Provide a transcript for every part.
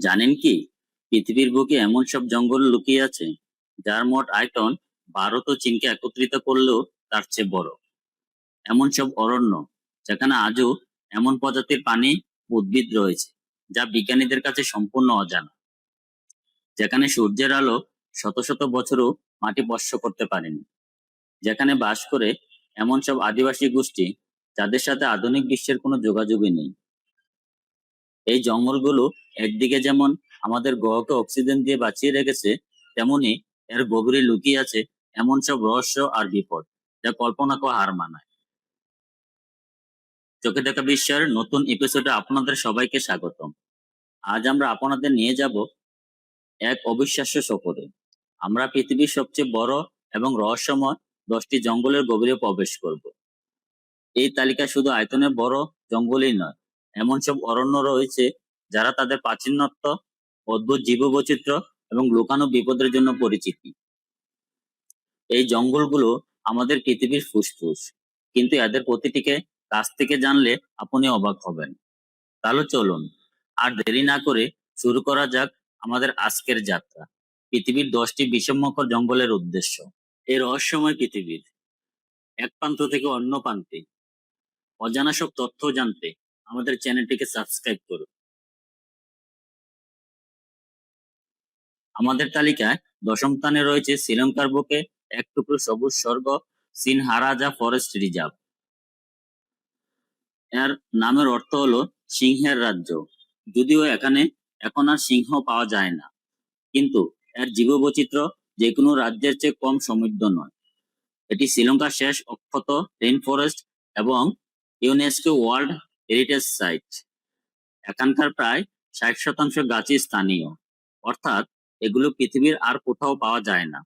জানেন কি, পৃথিবীর বুকে এমন সব জঙ্গল লুকিয়ে আছে যার মোট আয়তন ভারত ও চীনকে একত্রিত করলেও তার চেয়ে বড়। এমন সব অরণ্য যেখানে আজও এমন প্রজাতির প্রাণী উদ্ভিদ রয়েছে যা বিজ্ঞানীদের কাছে সম্পূর্ণ অজানা। যেখানে সূর্যের আলো শত শত বছরও মাটি স্পর্শ করতে পারেনি। যেখানে বাস করে এমন সব আদিবাসী গোষ্ঠী যাদের সাথে আধুনিক বিশ্বের কোনো যোগাযোগই নেই। এই জঙ্গলগুলো একদিকে যেমন আমাদের গ্রহকে অক্সিজেন দিয়ে বাঁচিয়ে রেখেছে, তেমনি এর গভীরে লুকিয়ে আছে এমন সব রহস্য আর বিপদ যা কল্পনাকেও হার মানায়। চোখে দেখা বিশ্বের নতুন এপিসোডে আপনাদের সবাইকে স্বাগতম। আজ আমরা আপনাদের নিয়ে যাব এক অবিশ্বাস্য সফরে। আমরা পৃথিবীর সবচেয়ে বড় এবং রহস্যময় 10টি জঙ্গলের গভীরে প্রবেশ করব। এই তালিকা শুধু আয়তনে বড় জঙ্গলই নয়, এমন সব অরণ্য রয়েছে যারা তাদের প্রাচীনত্ব, অদ্ভুত জীববৈচিত্র্য এবং লুকানো বিপদের জন্য পরিচিতি। এই জঙ্গলগুলো আমাদের পৃথিবীর ফুসফুস, কিন্তু এদের প্রতিটিকে কাছ থেকে জানলে আপনি অবাক হবেন। তাহলে চলুন আর দেরি না করে শুরু করা যাক আমাদের আজকের যাত্রা, পৃথিবীর 10টি বিষমমুখর জঙ্গলের উদ্দেশ্য। এই রহস্যময় পৃথিবীর এক প্রান্ত থেকে অন্য প্রান্তে অজানা সব তথ্য জানতে আমাদের চ্যানেলটিকে সাবস্ক্রাইব করুন। আমাদের তালিকায় দশম স্থানে রয়েছে শ্রীলঙ্কার বুকে এক টুকরো সবুজ স্বর্গ, সিনহারাজা ফরেস্ট রিজার্ভ। এর নামের অর্থ হলো সিংহের রাজ্য। যদিও এখানে এখন আর সিংহ পাওয়া যায় না, কিন্তু এর জীববৈচিত্র্য যে কোনো রাজ্যের চেয়ে কম সমৃদ্ধ নয়। এটি শ্রীলঙ্কার শেষ অক্ষত রেইন ফরেস্ট এবং ইউনেস্কো ওয়ার্ল্ড হেরিটেজ সাইট। এখানকার প্রায় 60% গাছই স্থানীয়, অর্থাৎ এগুলো পৃথিবীর আর কোথাও পাওয়া যায় না।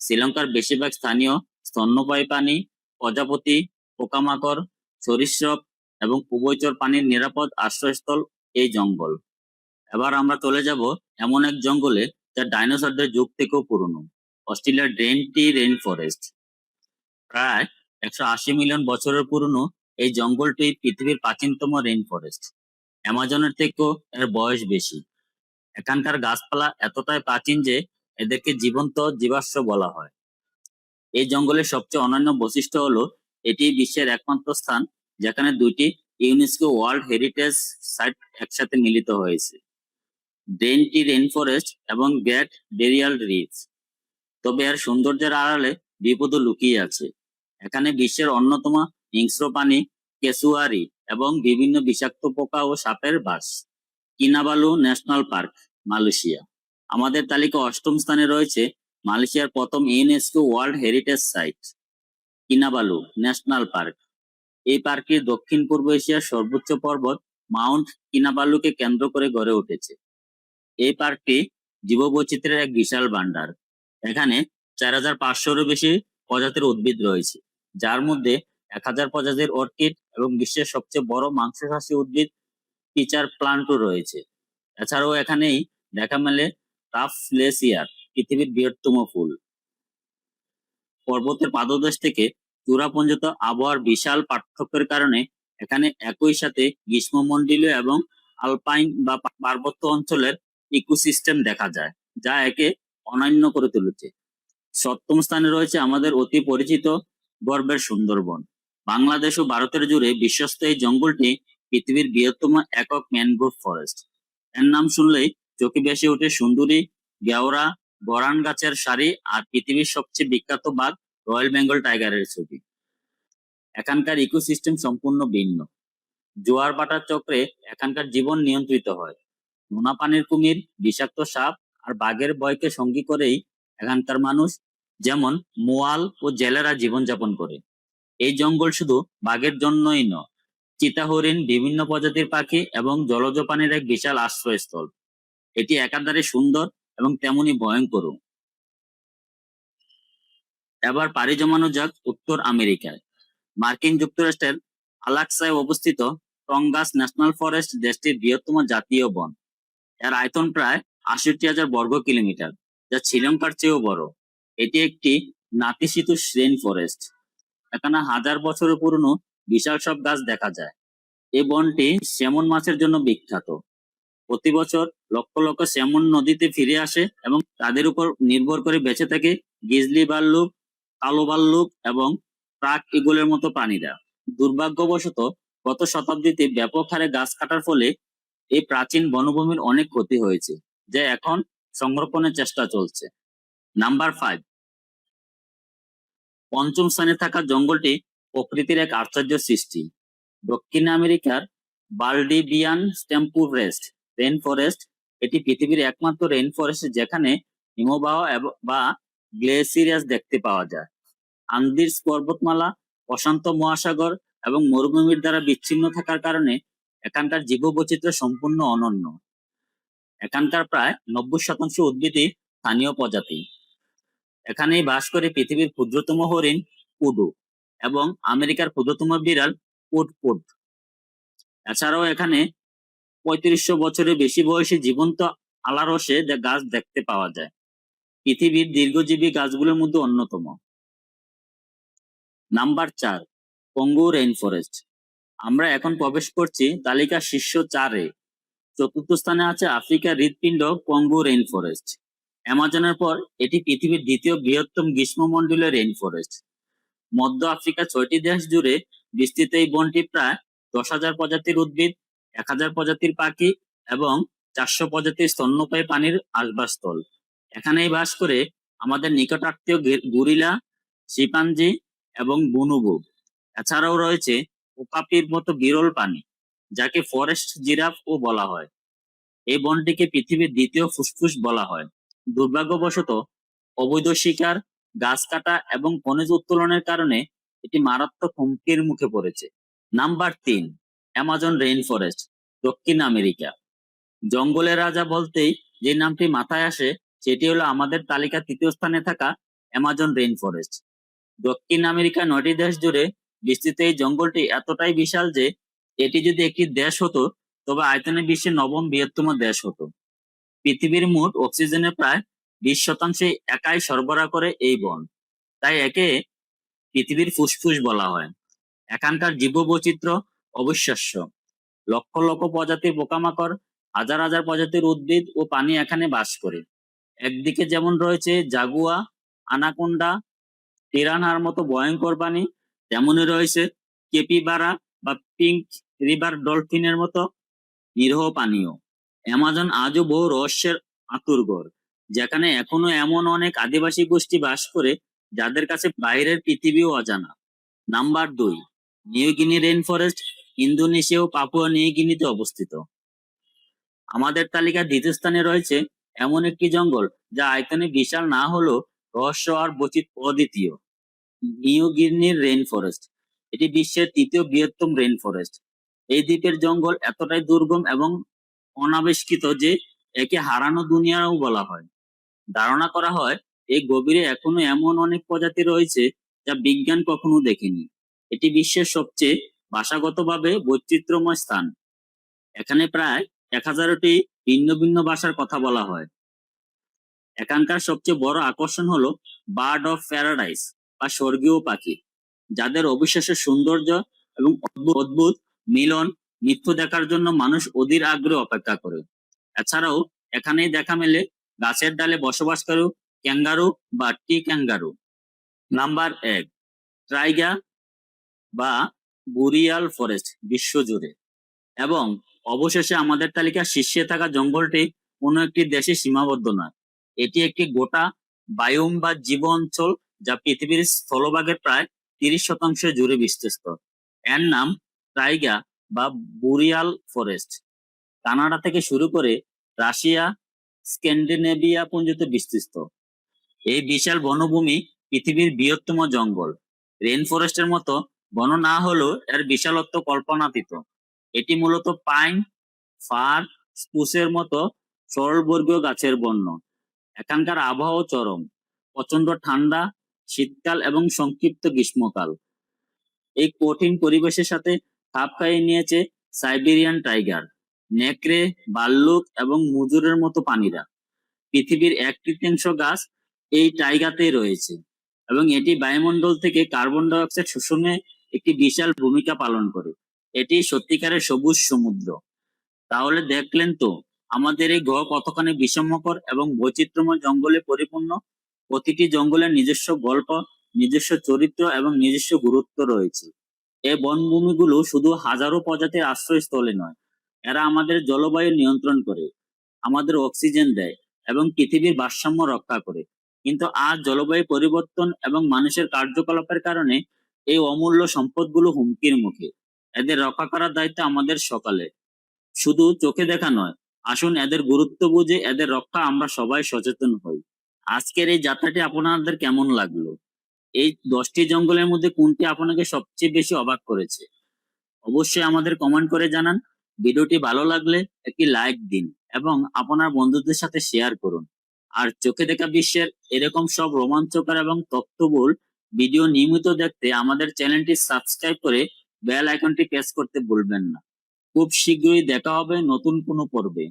শ্রীলঙ্কার বেশিরভাগ স্থানীয় স্তন্যপায়ী প্রাণী, প্রজাপতি, পোকামাকড়, সরীসৃপ এবং উভয়চর প্রাণীর নিরাপদ আশ্রয়স্থল এই জঙ্গল। এবার আমরা চলে যাব এমন এক জঙ্গলে যা ডাইনোসরদের যুগ থেকেও পুরনো, অস্ট্রেলিয়ার ডেন্টি রেইন ফরেস্ট। প্রায় 180 মিলিয়ন বছরের পুরনো এই জঙ্গলটি পৃথিবীর প্রাচীনতম রেইন ফরেস্ট। অ্যামাজনের থেকেও এর বয়স বেশি। এখানকার গাছপালা এতটাই প্রাচীন যে এদেরকে জীবন্ত জীবাশ্ম বলা হয়। এই জঙ্গলের সবচেয়ে অনন্য বৈশিষ্ট্য হলো এটি বিশ্বের একমাত্র স্থান যেখানে দুইটি ইউনেস্কো ওয়ার্ল্ড হেরিটেজ সাইট একসাথে মিলিত হয়েছে, ডেন্টি রেইন ফরেস্ট এবং গ্রেট বেরিয়াল রিফ। তবে এর সৌন্দর্যের আড়ালে বিপদও লুকিয়ে আছে। এখানে বিশ্বের অন্যতম হিংস্র প্রাণী কেসুয়ারি এবং বিভিন্ন বিষাক্ত পোকা ও সাপের বাস। Kinabalu national park, Malaysia. আমাদের তালিকা অষ্টম স্থানে রয়েছে মালয়েশিয়ার প্রথম UNESCO world heritage site, Kinabalu national park. এই পার্কটি দক্ষিণ পূর্ব এশিয়ার সর্বোচ্চ পর্বত মাউন্ট কিনাবালুকে কেন্দ্র করে গড়ে উঠেছে। এই পার্কটি জীববৈচিত্র্যের এক বিশাল ভান্ডার। এখানে 4500-এরও বেশি প্রজাতির উদ্ভিদ রয়েছে, যার মধ্যে 1000 প্রজাতির অর্কিড এবং বিশ্বের সবচেয়ে বড় মাংসাশী উদ্ভিদ পিচার প্লান্টও রয়েছে। এছাড়াও এখানেই দেখা মেলে রাফলেসিয়ার, পৃথিবীর বৃহত্তম ফুল। পর্বতের পাদদেশ থেকে চূড়া পর্যন্ত আবহাওয়ার বিশাল পার্থক্যের কারণে এখানে একই সাথে গ্রীষ্মমণ্ডলীয় এবং আলপাইন বা পার্বত্য অঞ্চলের ইকোসিস্টেম দেখা যায়, যা একে অনন্য করে তুলেছে। সপ্তম স্থানে রয়েছে আমাদের অতি পরিচিত গর্বের সুন্দরবন। বাংলাদেশ ও ভারতের জুড়ে বিশ্বস্ত এই জঙ্গলটি পৃথিবীর বৃহত্তম একক ম্যানগ্রোভ ফরেস্ট। এর নাম শুনলেই চোখে ভেসে ওঠে সুন্দরী গেওড়া, গরান গাছের সারি আর পৃথিবীর সবচেয়ে বিখ্যাত বাঘ রয়্যাল বেঙ্গল টাইগারের ছবি। এখানকার ইকোসিস্টেম সম্পূর্ণ ভিন্ন। জোয়ার ভাটার চক্রে এখানকার জীবন নিয়ন্ত্রিত হয়। নোনা পানির কুমির, বিষাক্ত সাপ আর বাঘের ভয়কে সঙ্গী করেই এখানকার মানুষ, যেমন মোয়াল ও জেলেরা জীবনযাপন করে। এই জঙ্গল শুধু বাঘের জন্যই নয়, চিতা হরিণ, বিভিন্ন প্রজাতির পাখি এবং জলজ প্রাণীর এক বিশাল আশ্রয়স্থল। এটি একাধারে সুন্দর এবং তেমনি ভয়ঙ্করও। এবার পাড়ি জমানো যাক উত্তর আমেরিকায়। মার্কিন যুক্তরাষ্ট্রের আলাস্কায় অবস্থিত টঙ্গাস ন্যাশনাল ফরেস্ট দেশটির বৃহত্তম জাতীয় বন। এর আয়তন প্রায় 68,000 বর্গ কিলোমিটার, যা শ্রীলঙ্কার চেয়েও বড়। এটি একটি নাতিশীতোষ্ণ রেইন ফরেস্ট। এখানে 1000 বছরের পুরনো বিশাল সব গাছ দেখা যায়। এই বনটি স্যামন মাছের জন্য বিখ্যাত। প্রতি বছর লক্ষ লক্ষ স্যামন নদীতে ফিরে আসে এবং তাদের উপর নির্ভর করে বেঁচে থাকে গ্রিজলি ভাল্লুক, কালো ভাল্লুক এবং প্রাক ঈগলের মতো প্রাণীরা। দুর্ভাগ্যবশত গত শতাব্দীতে ব্যাপক হারে গাছ কাটার ফলে এই প্রাচীন বনভূমির অনেক ক্ষতি হয়েছে, যা এখন সংরক্ষণের চেষ্টা চলছে। নাম্বার 5, পঞ্চম স্থানে থাকা জঙ্গলটি প্রকৃতির এক আশ্চর্য সৃষ্টি। দক্ষিণ আমেরিকার বালডিভিয়ান টেম্পুরেট রেইন ফরেস্ট। এটি পৃথিবীর একমাত্র রেইন ফরেস্ট যেখানে হিমবাহ বা গ্লেসিয়াস দেখতে পাওয়া যায়। আন্দিজ পর্বতমালা, প্রশান্ত মহাসাগর এবং মরুভূমির দ্বারা বিচ্ছিন্ন থাকার কারণে এখানকার জীববৈচিত্র্য সম্পূর্ণ অনন্য। এখানকার প্রায় 90% উদ্ভিদই স্থানীয় প্রজাতি। এখানেই বাস করে পৃথিবীর ক্ষুদ্রতম হরিণ কুডু এবং আমেরিকার ক্ষুদ্রতম বিড়াল পুট। এছাড়াও এখানে 3500 বছরের বেশি বয়সী জীবন্ত আলারসে গাছ দেখতে পাওয়া যায়। পৃথিবীর দীর্ঘজীবী গাছগুলোর মধ্যে অন্যতম। Number 4, Congo rain forest. আমরা এখন প্রবেশ করছি তালিকার শীর্ষ 4-এ। চতুর্থ স্থানে আছে আফ্রিকার হৃৎপিণ্ড কঙ্গো রেইন ফরেস্ট। অ্যামাজনের পর এটি পৃথিবীর দ্বিতীয় বৃহত্তম গ্রীষ্মমণ্ডলীয় রেইন ফরেস্ট। মধ্য আফ্রিকার 6টি দেশ জুড়ে বিস্তৃত এই বনটি প্রায় 10,000 প্রজাতির উদ্ভিদ, 1,000 প্রজাতির পাখি এবং 400 প্রজাতির স্তন্যপায়ী প্রাণীর আবাসস্থল। এখানেই বাস করে আমাদের নিকটাত্মীয় গরিলা, শিম্পাঞ্জি এবং বনুবু। এছাড়াও রয়েছে ওকাপির মতো বিরল প্রাণী, যাকে ফরেস্ট জিরাফ ও বলা হয়। এই বনটিকে পৃথিবীর দ্বিতীয় ফুসফুস বলা হয়। দুর্ভাগ্যবশত অবৈধ শিকার, গাছ কাটা এবং খনিজ উত্তোলনের কারণে এটি মারাত্মক হুমকির মুখে পড়েছে। নাম্বার 3, অ্যামাজন রেইন ফরেস্ট, দক্ষিণ আমেরিকা। জঙ্গলের রাজা বলতেই যে নামটি মাথায় আসে সেটি হলো আমাদের তালিকা 3য় স্থানে থাকা অ্যামাজন রেইন ফরেস্ট। দক্ষিণ আমেরিকা 9টি দেশ জুড়ে বিস্তৃত এই জঙ্গলটি এতটাই বিশাল যে এটি যদি একটি দেশ হতো তবে আয়তনে বিশ্বের 9ম বৃহত্তম দেশ হতো। পৃথিবীর মোট অক্সিজেনের প্রায় 20% একাই সরবরাহ করে এই বন, তাই একে পৃথিবীর ফুসফুস বলা হয়। এখানকার জীববৈচিত্র্য অবিশ্বাস্য। লক্ষ লক্ষ প্রজাতির পোকামাকড়, হাজার হাজার প্রজাতির উদ্ভিদ ও প্রাণী এখানে বাস করে। একদিকে যেমন রয়েছে জাগুয়া, আনাকোন্ডা, পিরানহার মতো ভয়ঙ্কর প্রাণী, তেমনই রয়েছে কেপিবারা বা পিঙ্ক রিভার ডলফিনের মতো নিরীহ প্রাণীও। অ্যামাজন আজও বহু রহস্যের আঁতুড়ঘর, যেখানে এখনো এমন অনেক আদিবাসী গোষ্ঠী বাস করে যাদের কাছে বাইরের পৃথিবীও অজানা। Number 2, New Guinea rainforest, Indonesia ও পাপুয়া নিউ গিনিতে অবস্থিত। আমাদের তালিকার 2য় স্থানে রয়েছে এমন একটি জঙ্গল যা আয়তনে বিশাল না হলেও রহস্য আর বৈচিত্র্য অদ্বিতীয়, নিউ গিনির রেইন ফরেস্ট। এটি বিশ্বের 3য় বৃহত্তম রেইন ফরেস্ট। এই দ্বীপের জঙ্গল এতটাই দুর্গম এবং অনাবিষ্কৃত যে একে হারানো দুনিয়াও বলা হয়। ধারণা করা হয় এই গভীরে এখনো এমন অনেক প্রজাতি রয়েছে যা বিজ্ঞান কখনো দেখেনি। এটি বিশ্বের সবচেয়ে ভাষাগতভাবে বৈচিত্র্যময় স্থান। এখানে প্রায় 1000টি ভিন্ন ভিন্ন ভাষার কথা বলা হয়। এখানকার সবচেয়ে বড় আকর্ষণ হলো বার্ড অফ প্যারাডাইস বা স্বর্গীয় পাখি, যাদের অবিশ্বাস্য সৌন্দর্য এবং অদ্ভুত মিলন নৃত্য দেখার জন্য মানুষ অধীর আগ্রহে অপেক্ষা করে। এছাড়াও এখানেই দেখা মেলে গাছের ডালে বসবাসকারী ক্যাঙ্গারু বা টি ক্যাঙ্গারু। নাম্বার 1, টাইগা বা বুরিয়াল ফরেস্ট বিশ্বজুড়ে। এবং অবশেষে আমাদের তালিকার শীর্ষে থাকা জঙ্গলটি কোনো একটি দেশে সীমাবদ্ধ নয়। এটি একটি গোটা বায়োম বা জীব অঞ্চল যা পৃথিবীর স্থলভাগের প্রায় 30% জুড়ে বিস্তৃত। এর নাম টাইগা বা বুরিয়াল ফরেস্ট। কানাডা থেকে শুরু করে রাশিয়া, স্ক্যান্ডিনেভিয়া পর্যন্ত বিস্তৃত। এই বিশাল বনভূমি পৃথিবীর বৃহত্তম জঙ্গল। রেইন ফরেস্টের মতো বন না হলেও এর বিশালত্ব কল্পনাতীত। এটি মূলত পাইন, ফার, স্পুসের মতো সরলবর্গীয় গাছের বন্য। এখানকার আবহাওয়া চরম, প্রচন্ড ঠান্ডা শীতকাল এবং সংক্ষিপ্ত গ্রীষ্মকাল। এই কঠিন পরিবেশের সাথে খাপ খাইয়ে নিয়েছে সাইবেরিয়ান টাইগার, নেকড়ে, ভাল্লুক এবং মুজুরের মতো প্রাণীরা। পৃথিবীর 1/3 গাছ এই টাইগাতেই রয়েছে এবং এটি বায়ুমণ্ডল থেকে কার্বন ডাই অক্সাইড শোষণে একটি বিশাল ভূমিকা পালন করে। এটি সত্যিকারের সবুজ সমুদ্র। তাহলে দেখলেন তো আমাদের এই গ্রহ কতখানি বিষমকর এবং বৈচিত্র্যময় জঙ্গলে পরিপূর্ণ। প্রতিটি জঙ্গলের নিজস্ব গল্প, নিজস্ব চরিত্র এবং নিজস্ব গুরুত্ব রয়েছে। এই বনভূমিগুলো শুধু হাজারো প্রজাতির আশ্রয়স্থলে নয়, এরা আমাদের জলবায়ু নিয়ন্ত্রণ করে, আমাদের অক্সিজেন দেয় এবং পৃথিবীর ভারসাম্য রক্ষা করে। কিন্তু আজ জলবায়ু পরিবর্তন এবং মানুষের কার্যকলাপের কারণে এই অমূল্য সম্পদগুলো হুমকির মুখে। এদের রক্ষা করার দায়িত্ব আমাদের সকালে, শুধু চোখে দেখা নয়। আসুন এদের গুরুত্ব বুঝে এদের রক্ষা আমরা সবাই সচেতন হই। আজকের এই যাত্রাটি আপনাদের কেমন লাগলো? এই 10টি জঙ্গলের মধ্যে কোনটি আপনাকে সবচেয়ে বেশি অবাক করেছে? অবশ্যই আমাদের কমেন্ট করে জানান। ভিডিওটি ভালো লাগলে একটি লাইক দিন এবং আপনার বন্ধুদের সাথে শেয়ার করুন। আর চোখে দেখা বিশ্বের এরকম সব রোমাঞ্চকর এবং তথ্যবহুল ভিডিও নিয়মিত দেখতে আমাদের চ্যানেলটি সাবস্ক্রাইব করে বেল আইকনটি প্রেস করতে ভুলবেন না। খুব শীঘ্রই দেখা হবে নতুন কোনো পর্বে।